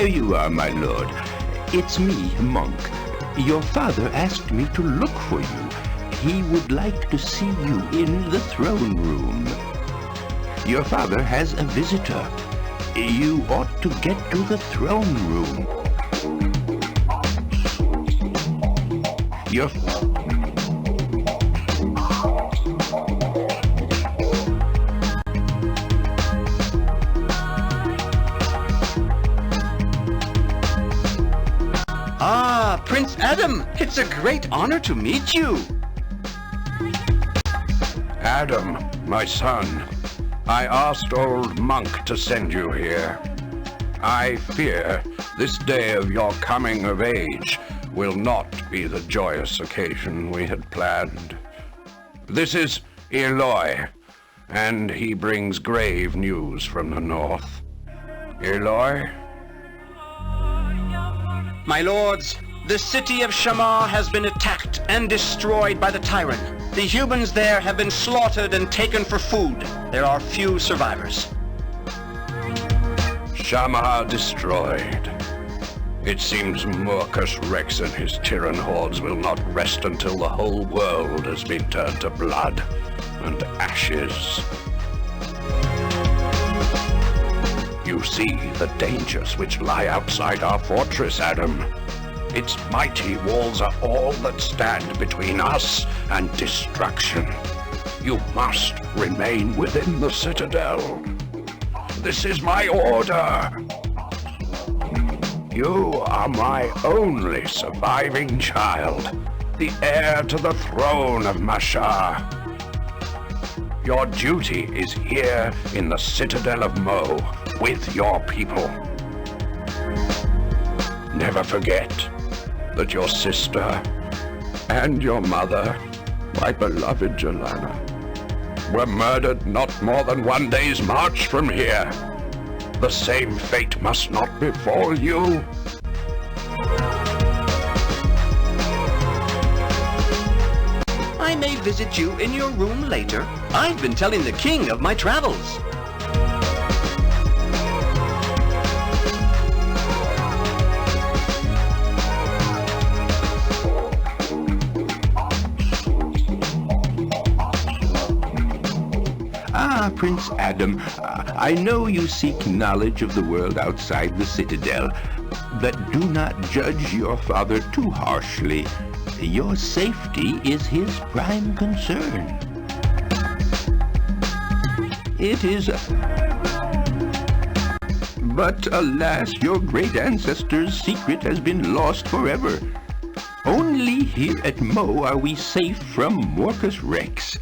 There you are, my lord. It's me, Monk. Your father asked me to look for you. He would like to see you in the throne room. Your father has a visitor. You ought to get to the throne room. Your... Ah, Prince Adam, it's a great honor to meet you. Adam, my son, I asked old Monk to send you here. I fear this day of your coming of age will not be the joyous occasion we had planned. This is Eloy, and he brings grave news from the north. Eloy? My lords, the city of Shamar has been attacked and destroyed by the tyrant. The humans there have been slaughtered and taken for food. There are few survivors. Shamar destroyed. It seems Morcus Rex and his Tyrann hordes will not rest until the whole world has been turned to blood and ashes. You see the dangers which lie outside our fortress, Adam. Its mighty walls are all that stand between us and destruction. You must remain within the Citadel. This is my order. You are my only surviving child, the heir to the throne of Mashar. Your duty is here in the Citadel of Mo, with your people. Never forget that your sister and your mother, my beloved Jelana, were murdered not more than 1 day's march from here. The same fate must not befall you. I may visit you in your room later. I've been telling the king of my travels. Ah, Prince Adam, I know you seek knowledge of the world outside the Citadel, but do not judge your father too harshly. Your safety is his prime concern. It is... But alas, your great ancestor's secret has been lost forever. Only here at Mo are we safe from Morcus Rex.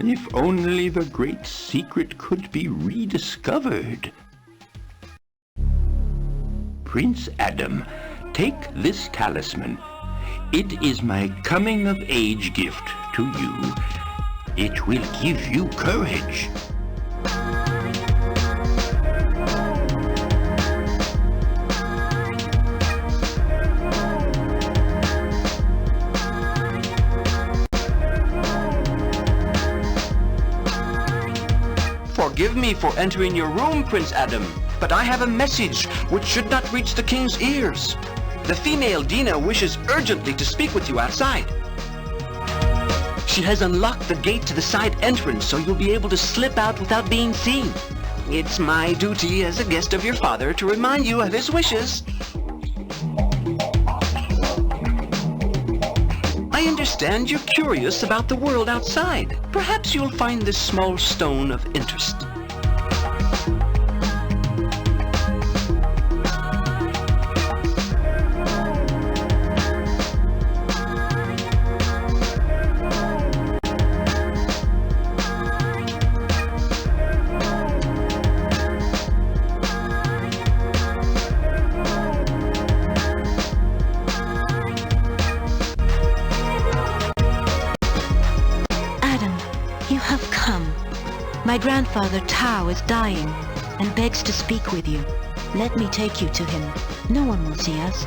If only the great secret could be rediscovered. Prince Adam, take this talisman. It is my coming-of-age gift to you. It will give you courage. Forgive me for entering your room, Prince Adam, but I have a message which should not reach the king's ears. The female Dina wishes urgently to speak with you outside. She has unlocked the gate to the side entrance, so you'll be able to slip out without being seen. It's my duty as a guest of your father to remind you of his wishes. I understand you're curious about the world outside. Perhaps you'll find this small stone of interest. My grandfather Tao is dying and begs to speak with you. Let me take you to him. No one will see us.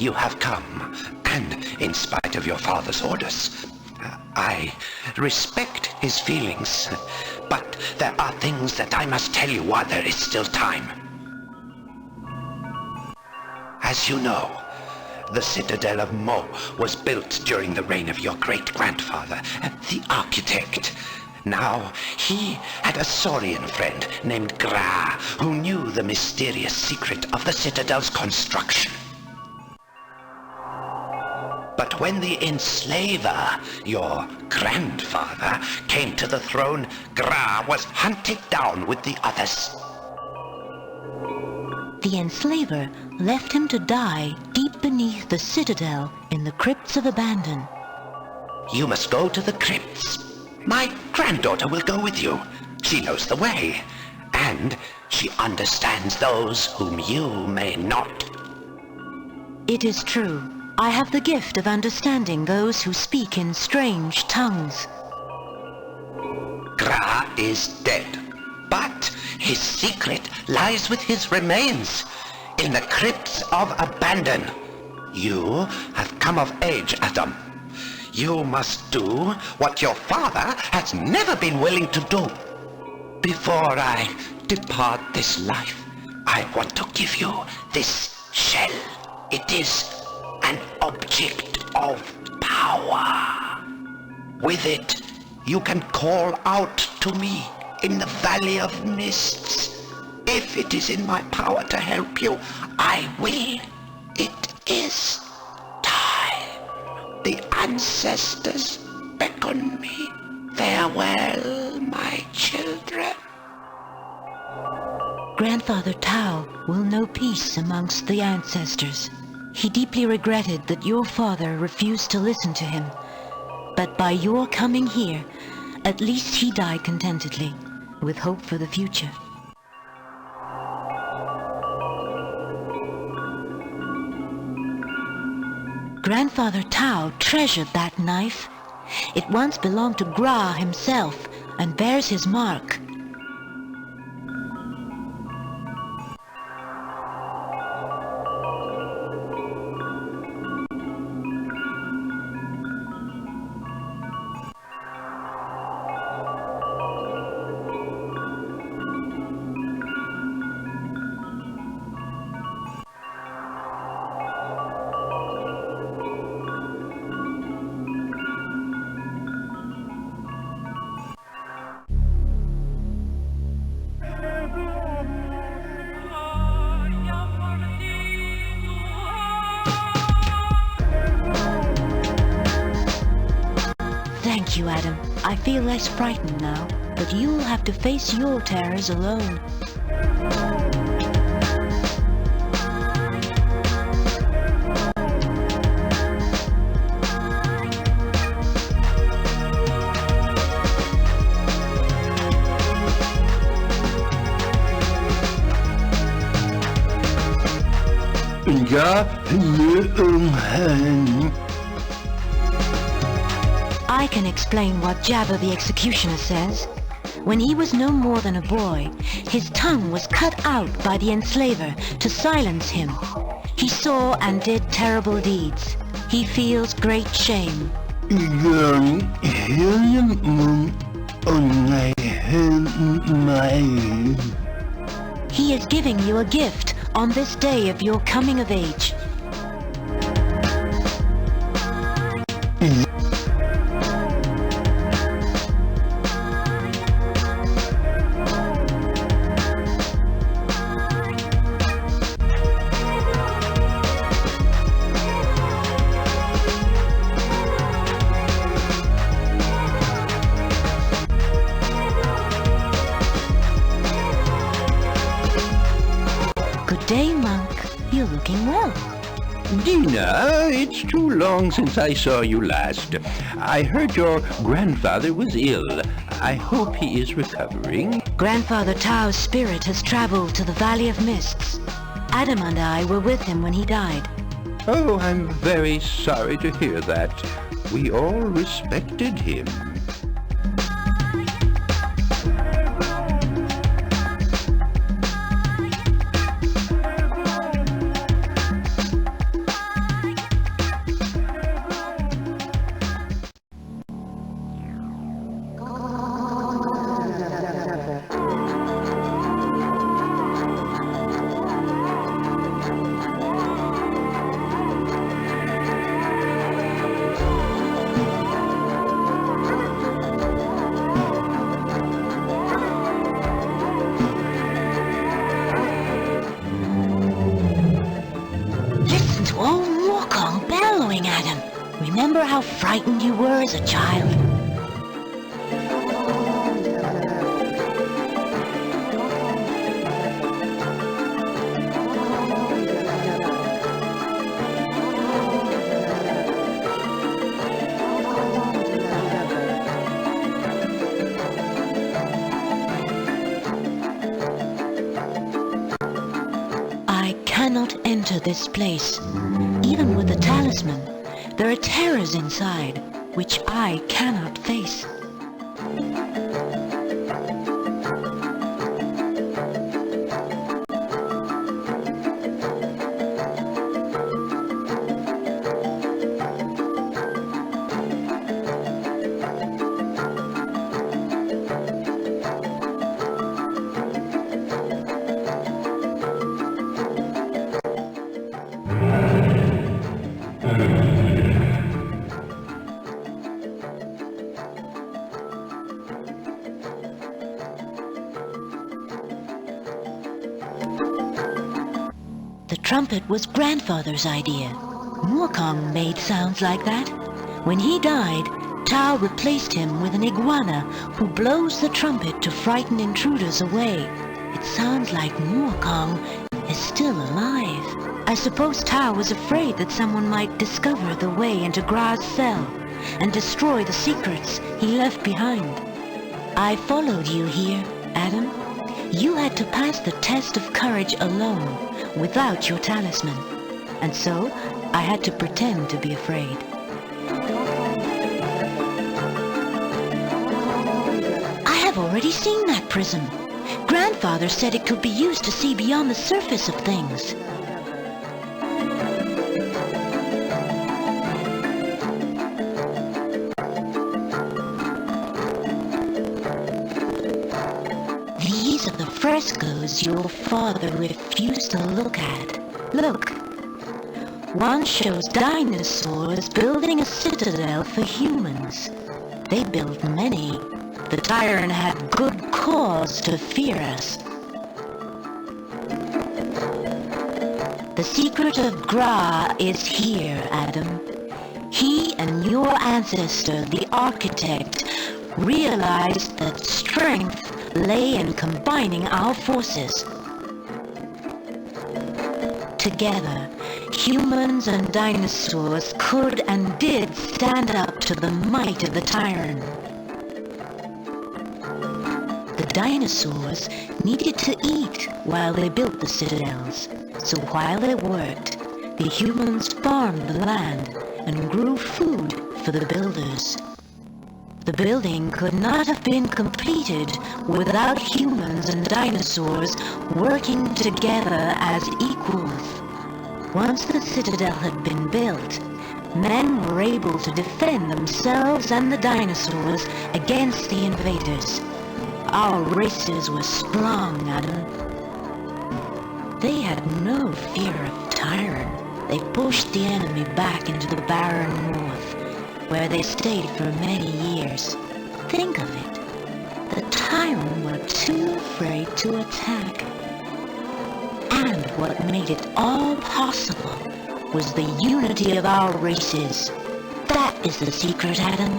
you have come, and in spite of your father's orders. I respect his feelings, but there are things that I must tell you while there is still time. As you know, the Citadel of Mo was built during the reign of your great-grandfather, the architect. Now, he had a Saurian friend named Gra, who knew the mysterious secret of the Citadel's construction. But when the enslaver, your grandfather, came to the throne, Gra was hunted down with the others. The enslaver left him to die deep beneath the citadel in the crypts of Abandon. You must go to the crypts. My granddaughter will go with you. She knows the way, and she understands those whom you may not. It is true. I have the gift of understanding those who speak in strange tongues. Gra is dead, but his secret lies with his remains in the crypts of Abandon. You have come of age, Adam. You must do what your father has never been willing to do. Before I depart this life, I want to give you this shell. It is an object of power. With it, you can call out to me in the Valley of Mists. If it is in my power to help you, I will. It is time. The ancestors beckon me. Farewell, my children. Grandfather Tao will know peace amongst the ancestors. He deeply regretted that your father refused to listen to him. But by your coming here, at least he died contentedly, with hope for the future. Grandfather Tao treasured that knife. It once belonged to Gra himself and bears his mark. Thank you, Adam. I feel less frightened now, but you'll have to face your terrors alone. I can explain what Jabba the Executioner says. When he was no more than a boy, his tongue was cut out by the enslaver to silence him. He saw and did terrible deeds. He feels great shame. He is giving you a gift on this day of your coming of age. Good day, Monk. You're looking well. Dina, it's too long since I saw you last. I heard your grandfather was ill. I hope he is recovering. Grandfather Tao's spirit has traveled to the Valley of Mists. Adam and I were with him when he died. Oh, I'm very sorry to hear that. We all respected him. how frightened you were as a child? I cannot enter this place. Even with the talisman, there are terrors inside which I cannot face. The trumpet was grandfather's idea. Mukong made sounds like that. When he died, Tao replaced him with an iguana who blows the trumpet to frighten intruders away. It sounds like Mukong is still alive. I suppose Tao was afraid that someone might discover the way into Gra's cell and destroy the secrets he left behind. I followed you here, Adam. You had to pass the test of courage alone, without your talisman, and so I had to pretend to be afraid. I have already seen that prism. Grandfather said it could be used to see beyond the surface of things. These are the frescoes your father refused to look at. Look. One shows dinosaurs building a citadel for humans. They built many. The tyrant had good cause to fear us. The secret of Gra is here, Adam. He and your ancestor, the architect, realized that strength lay in combining our forces. Together, humans and dinosaurs could and did stand up to the might of the tyrant. The dinosaurs needed to eat while they built the citadels, so while they worked, the humans farmed the land and grew food for the builders. The building could not have been completed without humans and dinosaurs working together as equals. Once the citadel had been built, men were able to defend themselves and the dinosaurs against the invaders. Our races were strong, Adam. They had no fear of tyrant. They pushed the enemy back into the barren north, where they stayed for many years. Think of it. The tyrant were too afraid to attack. And what made it all possible was the unity of our races. That is the secret, Adam.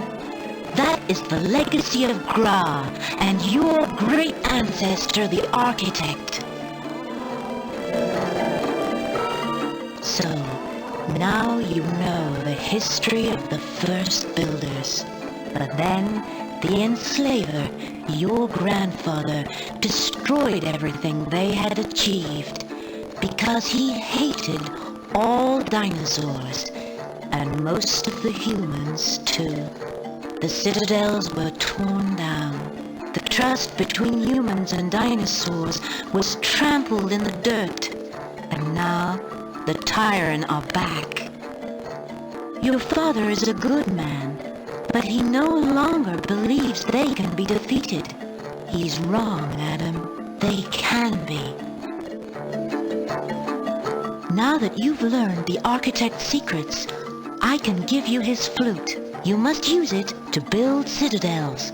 That is the legacy of Gra and your great ancestor, the architect. So, now you know the history of the first builders. But then, the enslaver, your grandfather, destroyed everything they had achieved because he hated all dinosaurs, and most of the humans too. The citadels were torn down. The trust between humans and dinosaurs was trampled in the dirt, and now the tyrant are back. Your father is a good man, but he no longer believes they can be defeated. He's wrong, Adam. They can be. Now that you've learned the architect's secrets, I can give you his flute. You must use it to build citadels.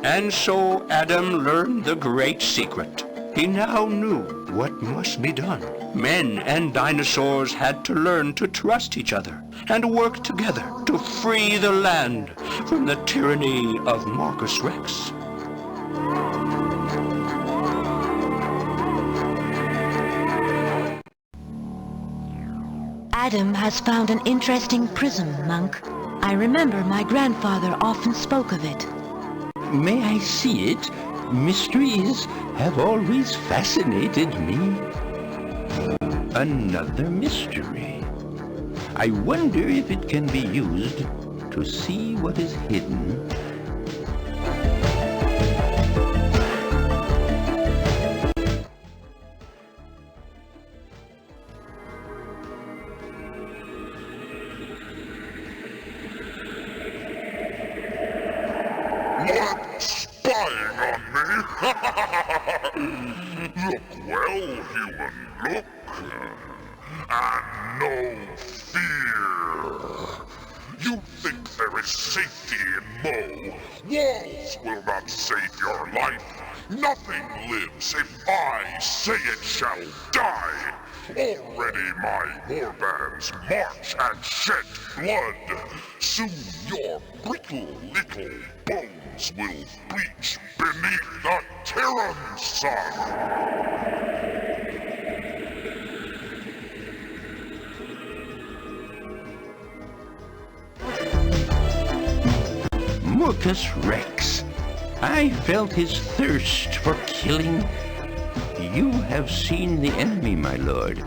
And so Adam learned the great secret. He now knew what must be done. Men and dinosaurs had to learn to trust each other and work together to free the land from the tyranny of Marcus Rex. Adam has found an interesting prism, Monk. I remember my grandfather often spoke of it. May I see it? Mysteries have always fascinated me. Another mystery. I wonder if it can be used to see what is hidden. What? Spying on me? Look well, human, look. And no fear. You think there is safety in Mo. Walls will not save your life. Nothing lives if I say it shall die. Already my warbands march and shed blood. Soon your brittle little bones will bleach beneath the Terran sun. Marcus Rex. I felt his thirst for killing. You have seen the enemy, my lord.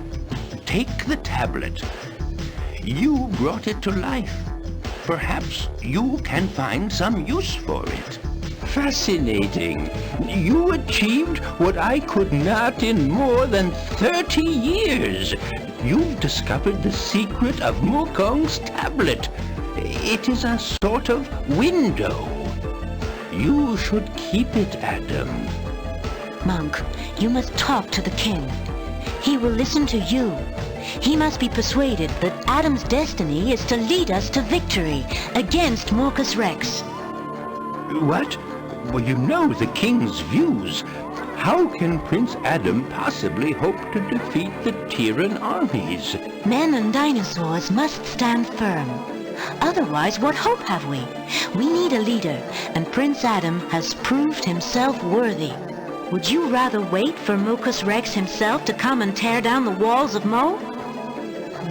Take the tablet. You brought it to life. Perhaps you can find some use for it. Fascinating. You achieved what I could not in more than 30 years. You've discovered the secret of Mukong's tablet. It is a sort of window. You should keep it, Adam. Monk, you must talk to the king. He will listen to you. He must be persuaded that Adam's destiny is to lead us to victory against Marcus Rex. What? Well, you know the king's views. How can Prince Adam possibly hope to defeat the Terran armies? Men and dinosaurs must stand firm. Otherwise, what hope have we? We need a leader, and Prince Adam has proved himself worthy. Would you rather wait for Marcus Rex himself to come and tear down the walls of Mo?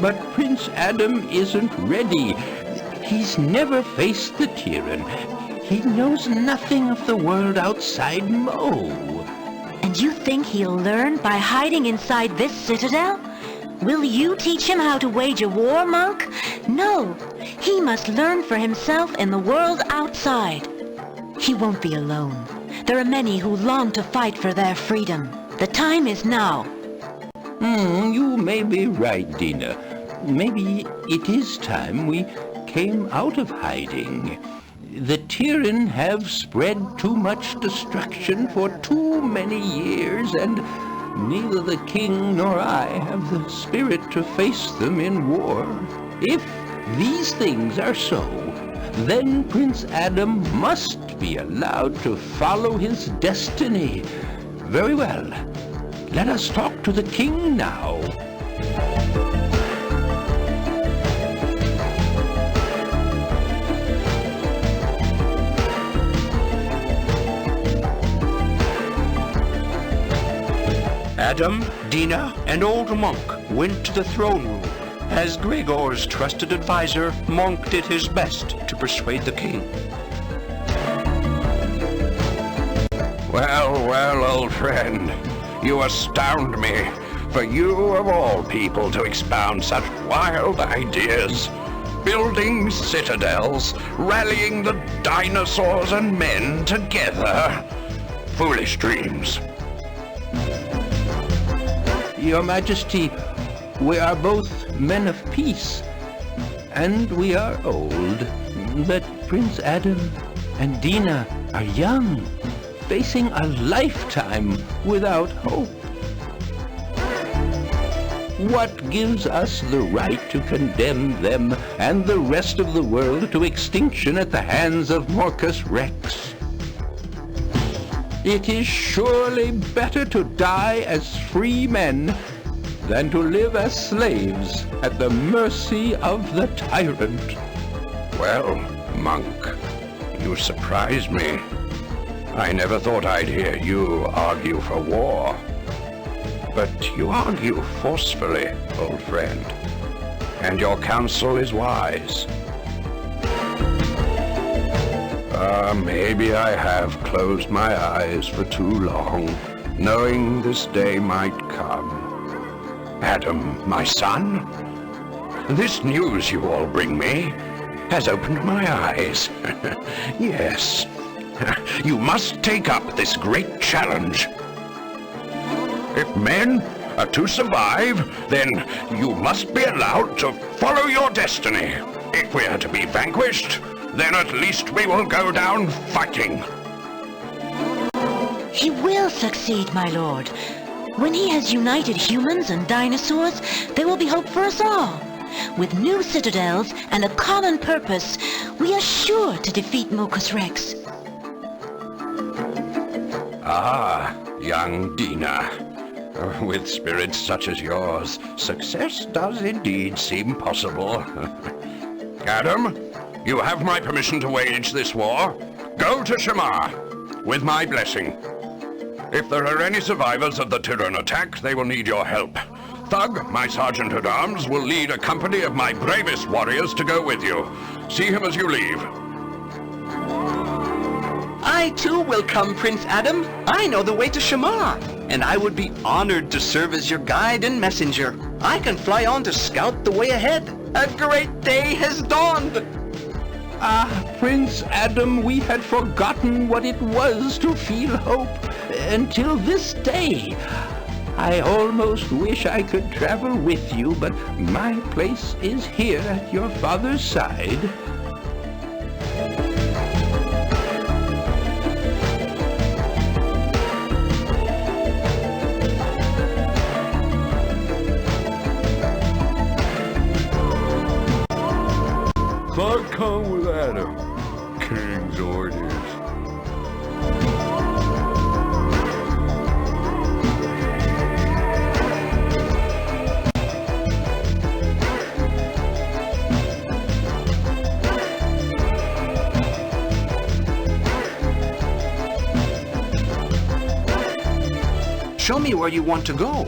But Prince Adam isn't ready. He's never faced the Terran. He knows nothing of the world outside Mo. And you think he'll learn by hiding inside this citadel? Will you teach him how to wage a war, Monk? No, he must learn for himself in the world outside. He won't be alone. There are many who long to fight for their freedom. The time is now. You may be right, Dina. Maybe it is time we came out of hiding. The Terran have spread too much destruction for too many years, and neither the king nor I have the spirit to face them in war. If these things are so, then Prince Adam must be allowed to follow his destiny. Very well. Let us talk to the king now. Adam, Dina, and old Monk went to the throne room. As Gregor's trusted advisor, Monk did his best to persuade the king. Well, well, old friend, you astound me. For you of all people to expound such wild ideas. Building citadels, rallying the dinosaurs and men together. Foolish dreams. Your Majesty, we are both men of peace, and we are old. But Prince Adam and Dina are young, facing a lifetime without hope. What gives us the right to condemn them and the rest of the world to extinction at the hands of Marcus Rex? It is surely better to die as free men than to live as slaves at the mercy of the tyrant. Well, monk, you surprise me. I never thought I'd hear you argue for war. But you argue forcefully, old friend, and your counsel is wise. Maybe I have closed my eyes for too long, knowing this day might come. Adam, my son, this news you all bring me has opened my eyes. Yes, you must take up this great challenge. If men are to survive, then you must be allowed to follow your destiny. If we are to be vanquished, then at least we will go down fighting. He will succeed, my lord. When he has united humans and dinosaurs, there will be hope for us all. With new citadels and a common purpose, we are sure to defeat Mocus Rex. Ah, young Dina. With spirits such as yours, success does indeed seem possible. Adam, you have my permission to wage this war. Go to Shamar, with my blessing. If there are any survivors of the Tyran attack, they will need your help. Thug, my sergeant-at-arms, will lead a company of my bravest warriors to go with you. See him as you leave. I too will come, Prince Adam. I know the way to Shamar, and I would be honored to serve as your guide and messenger. I can fly on to scout the way ahead. A great day has dawned. Ah, Prince Adam, we had forgotten what it was to feel hope until this day. I almost wish I could travel with you, but my place is here at your father's side. Thug, come with Adam. King's orders. Show me where you want to go.